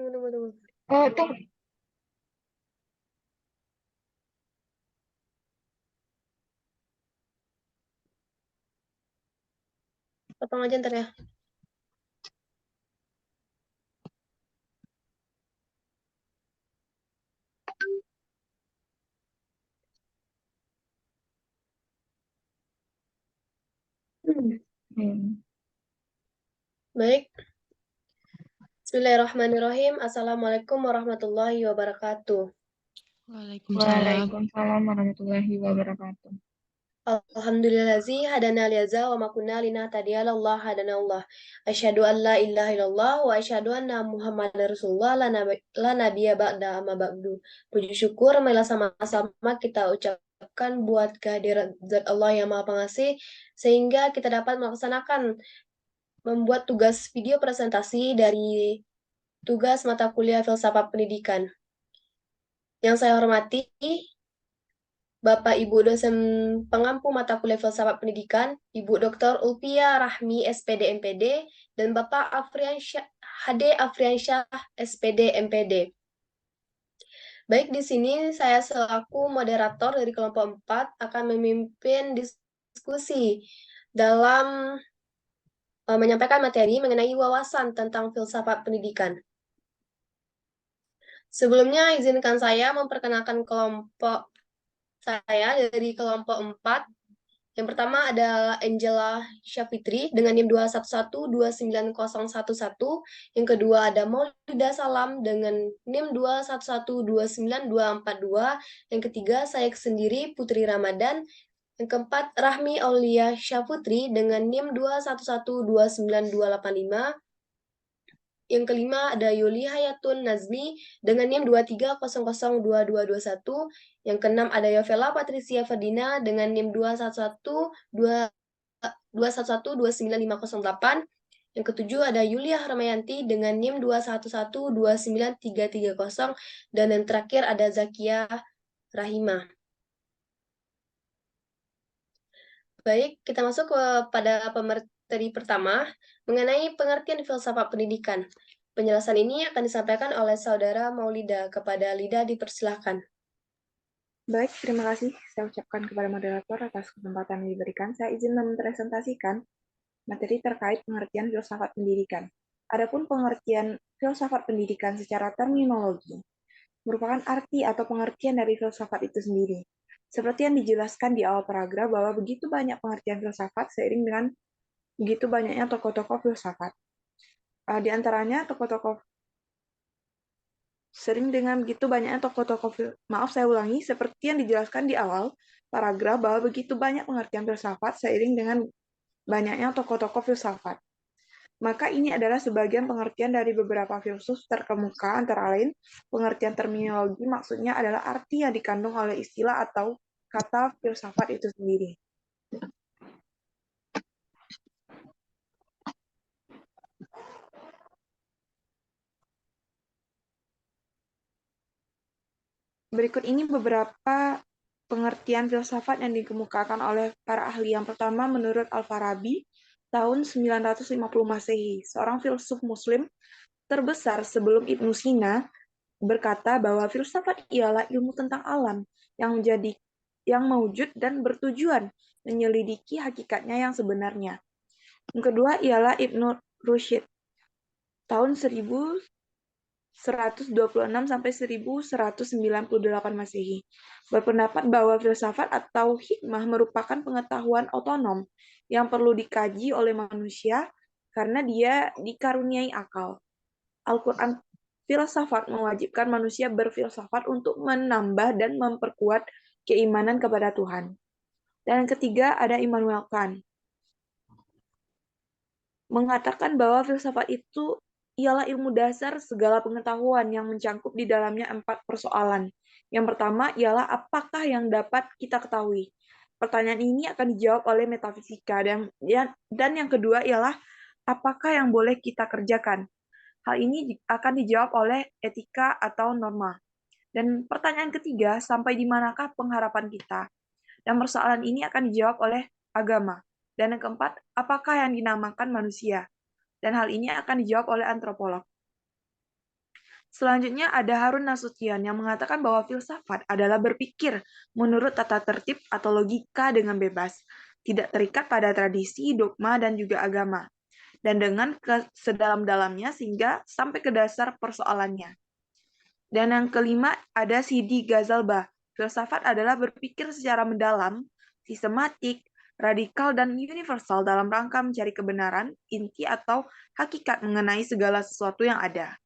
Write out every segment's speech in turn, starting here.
Tunggu. Tunggu. Potong aja ntar ya. Baik. Bismillahirrahmanirrahim. Assalamualaikum warahmatullahi wabarakatuh. Waalaikumsalam. Waalaikumsalam warahmatullahi wabarakatuh. Alhamdulillazi hadana liyaza wa makunna linahtadiya Allah hadana Allah. Asyhadu an la ilaha illallah wa asyhadu anna Muhammadar Rasulullah la nabiyya ba'da amma ba'du. Puji syukur marilah sama-sama kita ucapkan buat kehadirat Zat Allah yang Maha Pengasih sehingga kita dapat melaksanakan membuat tugas video presentasi dari tugas mata kuliah Filsafat Pendidikan. Yang saya hormati Bapak Ibu dosen pengampu mata kuliah Filsafat Pendidikan, Ibu Dr. Ulpia Rahmi SPD MPD, dan Bapak HD Afriansyah SPD MPD. Baik, di sini saya selaku moderator dari kelompok 4 akan memimpin diskusi dalam menyampaikan materi mengenai wawasan tentang filsafat pendidikan. Sebelumnya, izinkan saya memperkenalkan kelompok saya dari kelompok 4. Yang pertama adalah Angela Syafitri dengan NIM 211-29011. Yang kedua ada Maulida Salam dengan NIM 211-29242. Yang ketiga saya sendiri Putri Ramadan. Yang keempat Rahmi Aulia Syafutri dengan NIM 211-29285. Yang kelima ada Yuli Hayatun Nazmi dengan NIM 23002221. Yang keenam ada Yovela Patricia Ferdina dengan NIM 211-29508. Yang ketujuh ada Yulia Harmayanti dengan NIM 211-29330. Dan yang terakhir ada Zakia Rahimah. Baik, kita masuk kepada pemateri pertama mengenai pengertian filsafat pendidikan. Penjelasan ini akan disampaikan oleh Saudara Maulida. Kepada Lida dipersilahkan. Baik, terima kasih saya ucapkan kepada moderator atas kesempatan yang diberikan. Saya izin mempresentasikan materi terkait pengertian filsafat pendidikan. Adapun pengertian filsafat pendidikan secara terminologi merupakan arti atau pengertian dari filsafat itu sendiri. Seperti yang dijelaskan di awal paragraf bahwa begitu banyak pengertian filsafat seiring dengan begitu banyaknya tokoh-tokoh filsafat. Di antaranya tokoh-tokoh sering dengan begitu banyaknya tokoh-tokoh, maaf saya ulangi, seperti yang dijelaskan di awal paragraf bahwa begitu banyak pengertian filsafat seiring dengan banyaknya tokoh-tokoh filsafat. Maka ini adalah sebagian pengertian dari beberapa filsuf terkemuka, antara lain pengertian terminologi maksudnya adalah arti yang dikandung oleh istilah atau kata filsafat itu sendiri. Berikut ini beberapa pengertian filsafat yang dikemukakan oleh para ahli. Yang pertama, menurut Al-Farabi, tahun 950 Masehi, seorang filsuf Muslim terbesar sebelum Ibnu Sina berkata bahwa filsafat ialah ilmu tentang alam yang mewujud dan bertujuan menyelidiki hakikatnya yang sebenarnya. Yang kedua ialah Ibnu Rushd, tahun 1126 sampai 1198 Masehi, berpendapat bahwa filsafat atau hikmah merupakan pengetahuan otonom yang perlu dikaji oleh manusia karena dia dikaruniai akal. Al-Quran filsafat mewajibkan manusia berfilsafat untuk menambah dan memperkuat keimanan kepada Tuhan. Dan yang ketiga ada Immanuel Kant, mengatakan bahwa filsafat itu ialah ilmu dasar segala pengetahuan yang mencangkup di dalamnya 4 persoalan. Yang pertama ialah apakah yang dapat kita ketahui. Pertanyaan ini akan dijawab oleh metafisika. Dan yang kedua ialah apakah yang boleh kita kerjakan. Hal ini akan dijawab oleh etika atau norma. Dan pertanyaan ketiga, sampai di manakah pengharapan kita? Dan persoalan ini akan dijawab oleh agama. Dan yang keempat, apakah yang dinamakan manusia? Dan hal ini akan dijawab oleh antropolog. Selanjutnya ada Harun Nasution yang mengatakan bahwa filsafat adalah berpikir menurut tata tertib atau logika dengan bebas, tidak terikat pada tradisi, dogma, dan juga agama, dan dengan sedalam-dalamnya sehingga sampai ke dasar persoalannya. Dan yang kelima ada Sidi Ghazalbah. Filsafat adalah berpikir secara mendalam, sistematik, radikal, dan universal dalam rangka mencari kebenaran, inti, atau hakikat mengenai segala sesuatu yang ada.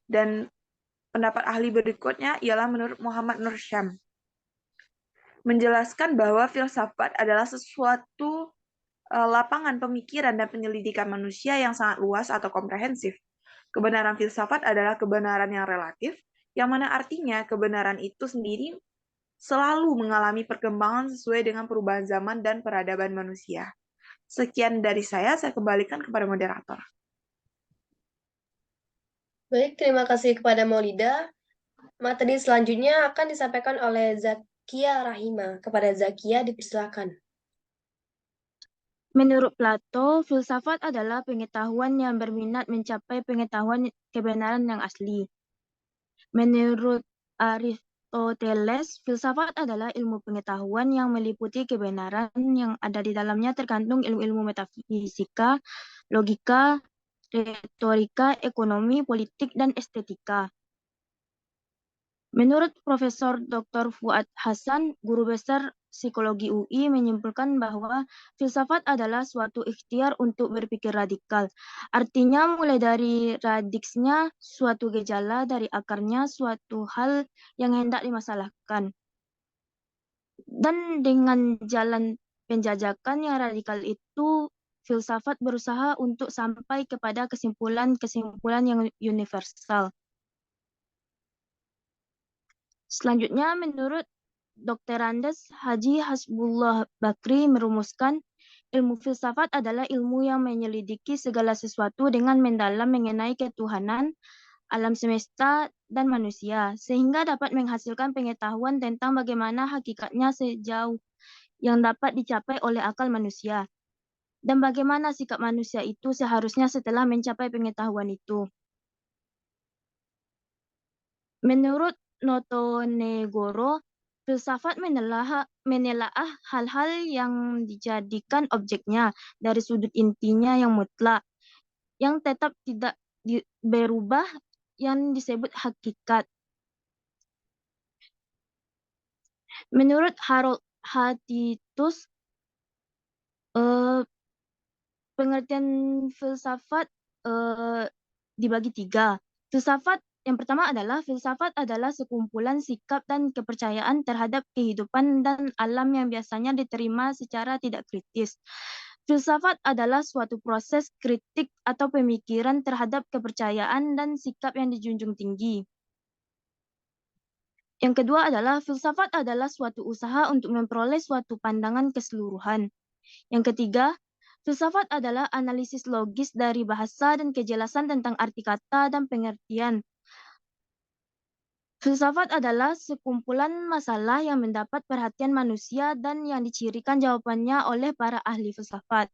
Dan pendapat ahli berikutnya ialah menurut Muhammad Nur Syam, menjelaskan bahwa filsafat adalah sesuatu lapangan pemikiran dan penyelidikan manusia yang sangat luas atau komprehensif. Kebenaran filsafat adalah kebenaran yang relatif, yang mana artinya kebenaran itu sendiri selalu mengalami perkembangan sesuai dengan perubahan zaman dan peradaban manusia. Sekian dari saya kembalikan kepada moderator. Baik, terima kasih kepada Maulida. Materi selanjutnya akan disampaikan oleh Zakia Rahima. Kepada Zakia, dipersilakan. Menurut Plato, filsafat adalah pengetahuan yang berminat mencapai pengetahuan kebenaran yang asli. Menurut Aristoteles, filsafat adalah ilmu pengetahuan yang meliputi kebenaran yang ada di dalamnya tergantung ilmu-ilmu metafisika, logika, retorika, ekonomi, politik, dan estetika. Menurut Profesor Dr. Fuad Hasan, guru besar psikologi UI, menyimpulkan bahwa filsafat adalah suatu ikhtiar untuk berpikir radikal. Artinya mulai dari radiksnya suatu gejala, dari akarnya suatu hal yang hendak dimasalahkan. Dan dengan jalan penjajakan yang radikal itu, filsafat berusaha untuk sampai kepada kesimpulan-kesimpulan yang universal. Selanjutnya, menurut Dr. Andes Haji Hasbullah Bakri merumuskan, ilmu filsafat adalah ilmu yang menyelidiki segala sesuatu dengan mendalam mengenai ketuhanan, alam semesta, dan manusia, sehingga dapat menghasilkan pengetahuan tentang bagaimana hakikatnya sejauh yang dapat dicapai oleh akal manusia, dan bagaimana sikap manusia itu seharusnya setelah mencapai pengetahuan itu. Menurut Notonegoro, filsafat menelaah hal-hal yang dijadikan objeknya dari sudut intinya yang mutlak, yang tetap tidak berubah, yang disebut hakikat. Menurut Harold Hatitus, pengertian filsafat dibagi 3. Yang pertama adalah filsafat adalah sekumpulan sikap dan kepercayaan terhadap kehidupan dan alam yang biasanya diterima secara tidak kritis. Filsafat adalah suatu proses kritik atau pemikiran terhadap kepercayaan dan sikap yang dijunjung tinggi. Yang kedua adalah filsafat adalah suatu usaha untuk memperoleh suatu pandangan keseluruhan. Yang ketiga, filsafat adalah analisis logis dari bahasa dan kejelasan tentang arti kata dan pengertian. Filsafat adalah sekumpulan masalah yang mendapat perhatian manusia dan yang dicirikan jawabannya oleh para ahli filsafat.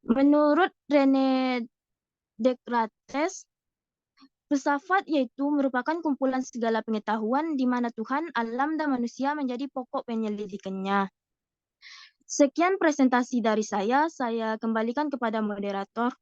Menurut René Descartes, filsafat yaitu merupakan kumpulan segala pengetahuan di mana Tuhan, alam, dan manusia menjadi pokok penyelidikannya. Sekian presentasi dari saya kembalikan kepada moderator.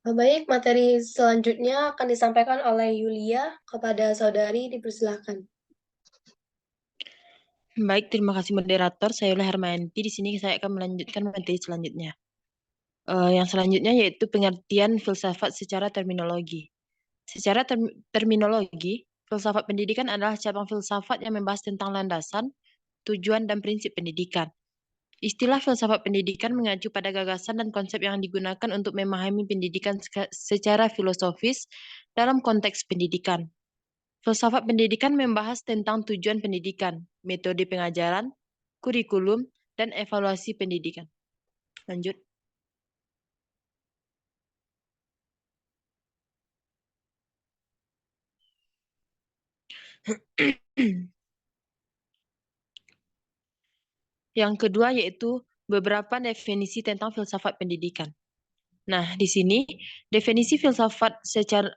Baik, materi selanjutnya akan disampaikan oleh Yulia. Kepada saudari, dipersilakan. Baik, terima kasih moderator. Saya Yulia Hermayanti. Di sini saya akan melanjutkan materi selanjutnya. Yang selanjutnya yaitu pengertian filsafat secara terminologi. Secara terminologi, filsafat pendidikan adalah cabang filsafat yang membahas tentang landasan, tujuan, dan prinsip pendidikan. Istilah filsafat pendidikan mengacu pada gagasan dan konsep yang digunakan untuk memahami pendidikan secara filosofis dalam konteks pendidikan. Filsafat pendidikan membahas tentang tujuan pendidikan, metode pengajaran, kurikulum, dan evaluasi pendidikan. Lanjut. Yang kedua yaitu beberapa definisi tentang filsafat pendidikan. Nah, di sini definisi filsafat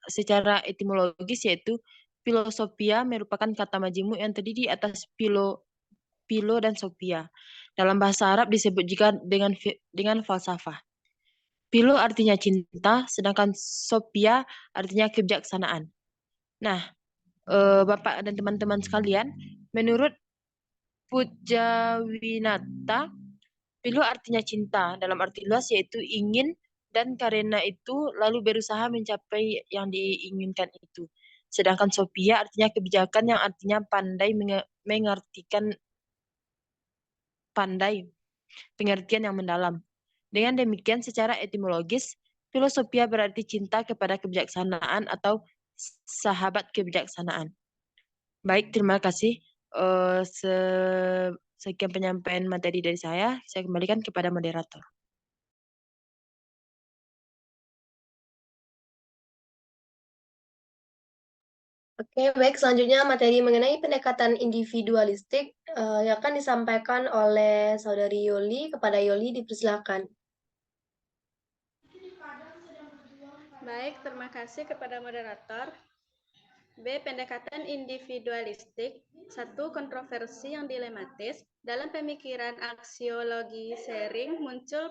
secara etimologis yaitu filosofia merupakan kata majemuk yang terdiri atas philo dan sophia. Dalam bahasa Arab disebut juga dengan falsafah. Philo artinya cinta, sedangkan sophia artinya kebijaksanaan. Nah, Bapak dan teman-teman sekalian, menurut Pujawinata, philo artinya cinta dalam arti luas yaitu ingin dan karena itu lalu berusaha mencapai yang diinginkan itu. Sedangkan sophia artinya kebijakan yang artinya mengartikan pandai, pengertian yang mendalam. Dengan demikian secara etimologis, filosofia berarti cinta kepada kebijaksanaan atau sahabat kebijaksanaan. Baik, terima kasih. Sekian penyampaian materi dari saya kembalikan kepada moderator. Oke, baik. Selanjutnya materi mengenai pendekatan individualistik yang akan disampaikan oleh Saudari Yoli. Kepada Yoli, dipersilakan. Baik, terima kasih kepada moderator. B. Pendekatan individualistik. 1. Kontroversi yang dilematis. Dalam pemikiran aksiologi sharing muncul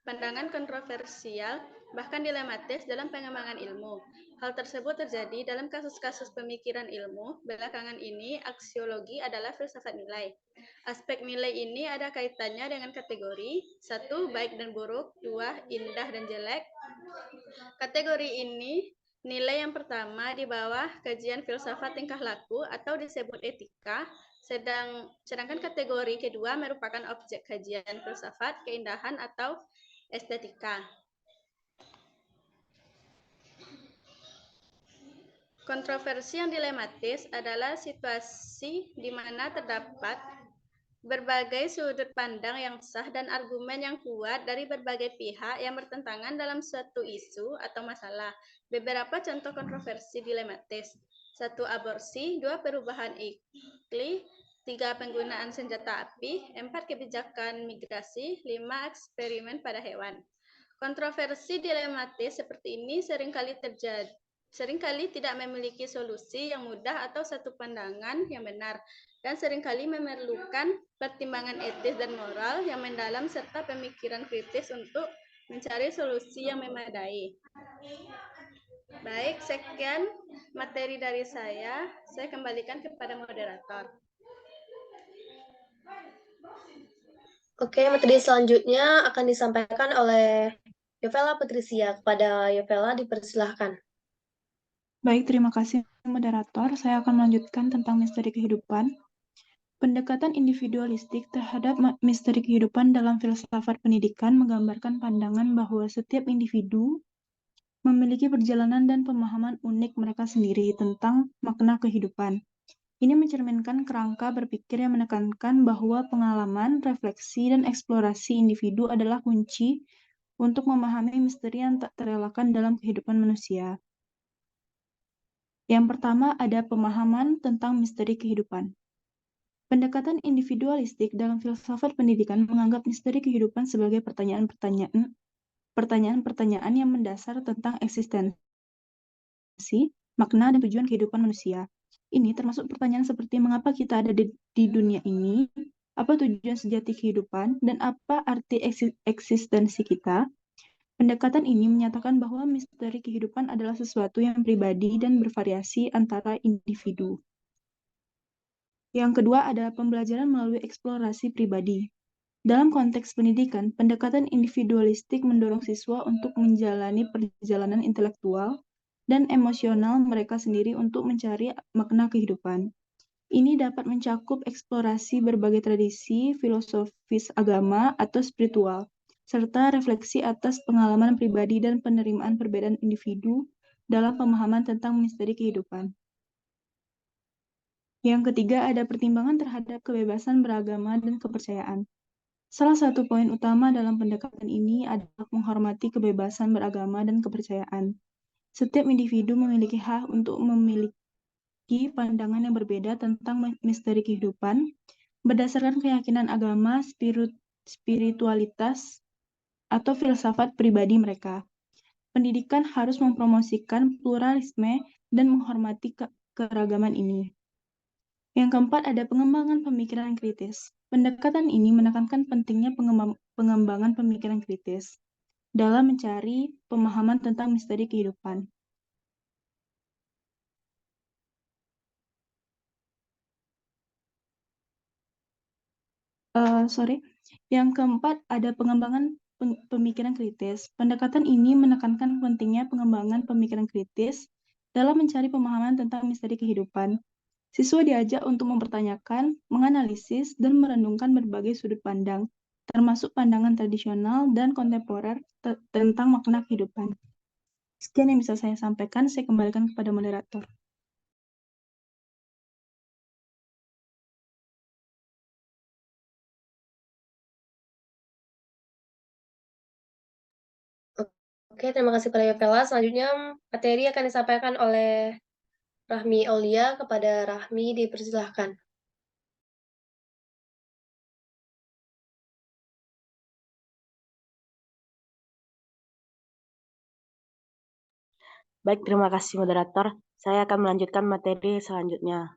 pandangan kontroversial, bahkan dilematis dalam pengembangan ilmu. Hal tersebut terjadi dalam kasus-kasus pemikiran ilmu. Belakangan ini, aksiologi adalah filsafat nilai. Aspek nilai ini ada kaitannya dengan kategori 1. Baik dan buruk, 2. Indah dan jelek. Kategori ini nilai yang pertama di bawah kajian filsafat tingkah laku atau disebut etika, sedangkan kategori kedua merupakan objek kajian filsafat keindahan atau estetika. Kontroversi yang dilematis adalah situasi di mana terdapat berbagai sudut pandang yang sah dan argumen yang kuat dari berbagai pihak yang bertentangan dalam suatu isu atau masalah. Beberapa contoh kontroversi dilematis. 1. Aborsi, 2. Perubahan iklim, 3. Penggunaan senjata api, 4. Kebijakan migrasi, 5. Eksperimen pada hewan. Kontroversi dilematis seperti ini seringkali tidak memiliki solusi yang mudah atau satu pandangan yang benar, dan seringkali memerlukan pertimbangan etis dan moral yang mendalam serta pemikiran kritis untuk mencari solusi yang memadai. Baik, sekian materi dari saya kembalikan kepada moderator. Oke, materi selanjutnya akan disampaikan oleh Yovela Patricia. Kepada Yovela, dipersilahkan. Baik, terima kasih moderator. Saya akan melanjutkan tentang misteri kehidupan. Pendekatan individualistik terhadap misteri kehidupan dalam filsafat pendidikan menggambarkan pandangan bahwa setiap individu memiliki perjalanan dan pemahaman unik mereka sendiri tentang makna kehidupan. Ini mencerminkan kerangka berpikir yang menekankan bahwa pengalaman, refleksi, dan eksplorasi individu adalah kunci untuk memahami misteri yang tak terelakkan dalam kehidupan manusia. Yang pertama ada pemahaman tentang misteri kehidupan. Pendekatan individualistik dalam filsafat pendidikan menganggap misteri kehidupan sebagai pertanyaan-pertanyaan yang mendasar tentang eksistensi, makna, dan tujuan kehidupan manusia. Ini termasuk pertanyaan seperti mengapa kita ada di dunia ini, apa tujuan sejati kehidupan, dan apa arti eksistensi kita. Pendekatan ini menyatakan bahwa misteri kehidupan adalah sesuatu yang pribadi dan bervariasi antara individu. Yang kedua ada pembelajaran melalui eksplorasi pribadi. Dalam konteks pendidikan, pendekatan individualistik mendorong siswa untuk menjalani perjalanan intelektual dan emosional mereka sendiri untuk mencari makna kehidupan. Ini dapat mencakup eksplorasi berbagai tradisi, filosofis agama, atau spiritual, serta refleksi atas pengalaman pribadi dan penerimaan perbedaan individu dalam pemahaman tentang misteri kehidupan. Yang ketiga, ada pertimbangan terhadap kebebasan beragama dan kepercayaan. Salah satu poin utama dalam pendekatan ini adalah menghormati kebebasan beragama dan kepercayaan. Setiap individu memiliki hak untuk memiliki pandangan yang berbeda tentang misteri kehidupan berdasarkan keyakinan agama, spiritualitas, atau filsafat pribadi mereka. Pendidikan harus mempromosikan pluralisme dan menghormati keragaman ini. Yang keempat, ada pengembangan pemikiran kritis. Pendekatan ini menekankan pentingnya pengembangan pemikiran kritis dalam mencari pemahaman tentang misteri kehidupan. Yang keempat, ada pengembangan pemikiran kritis. Pendekatan ini menekankan pentingnya pengembangan pemikiran kritis dalam mencari pemahaman tentang misteri kehidupan. Siswa diajak untuk mempertanyakan, menganalisis, dan merenungkan berbagai sudut pandang, termasuk pandangan tradisional dan kontemporer tentang makna kehidupan. Sekian yang bisa saya sampaikan, saya kembalikan kepada moderator. Oke, terima kasih kepada Yovela. Selanjutnya materi akan disampaikan oleh Rahmi Aulia. Kepada Rahmi dipersilahkan. Baik, terima kasih moderator. Saya akan melanjutkan materi selanjutnya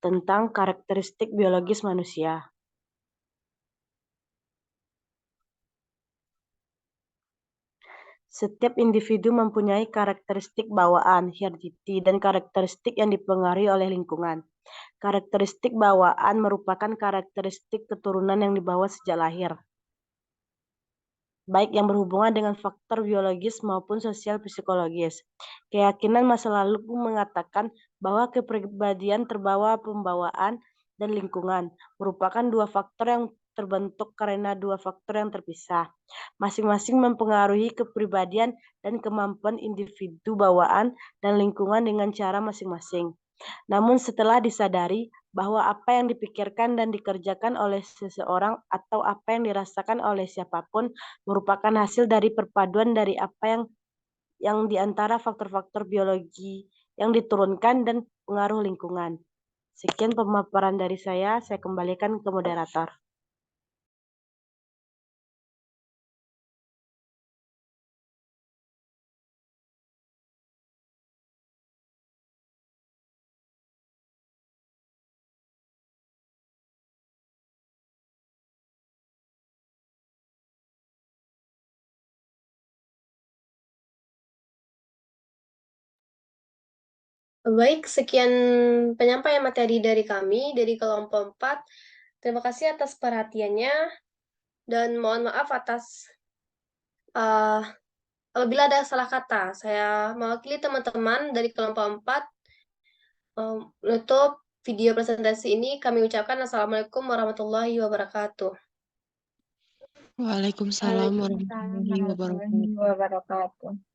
tentang karakteristik biologis manusia. Setiap individu mempunyai karakteristik bawaan, heredity, dan karakteristik yang dipengaruhi oleh lingkungan. Karakteristik bawaan merupakan karakteristik keturunan yang dibawa sejak lahir, baik yang berhubungan dengan faktor biologis maupun sosial psikologis. Keyakinan masa lalu mengatakan bahwa kepribadian terbawa pembawaan dan lingkungan merupakan dua faktor yang terbentuk karena dua faktor yang terpisah. Masing-masing mempengaruhi kepribadian dan kemampuan individu bawaan dan lingkungan dengan cara masing-masing. Namun setelah disadari bahwa apa yang dipikirkan dan dikerjakan oleh seseorang atau apa yang dirasakan oleh siapapun merupakan hasil dari perpaduan dari apa yang di antara faktor-faktor biologi yang diturunkan dan pengaruh lingkungan. Sekian pemaparan dari saya kembalikan ke moderator. Baik, sekian penyampaian materi dari kami, dari kelompok 4. Terima kasih atas perhatiannya, dan mohon maaf atas apabila ada salah kata. Saya mewakili teman-teman dari kelompok 4 menutup video presentasi ini. Kami ucapkan Assalamualaikum warahmatullahi wabarakatuh. Waalaikumsalam warahmatullahi wabarakatuh.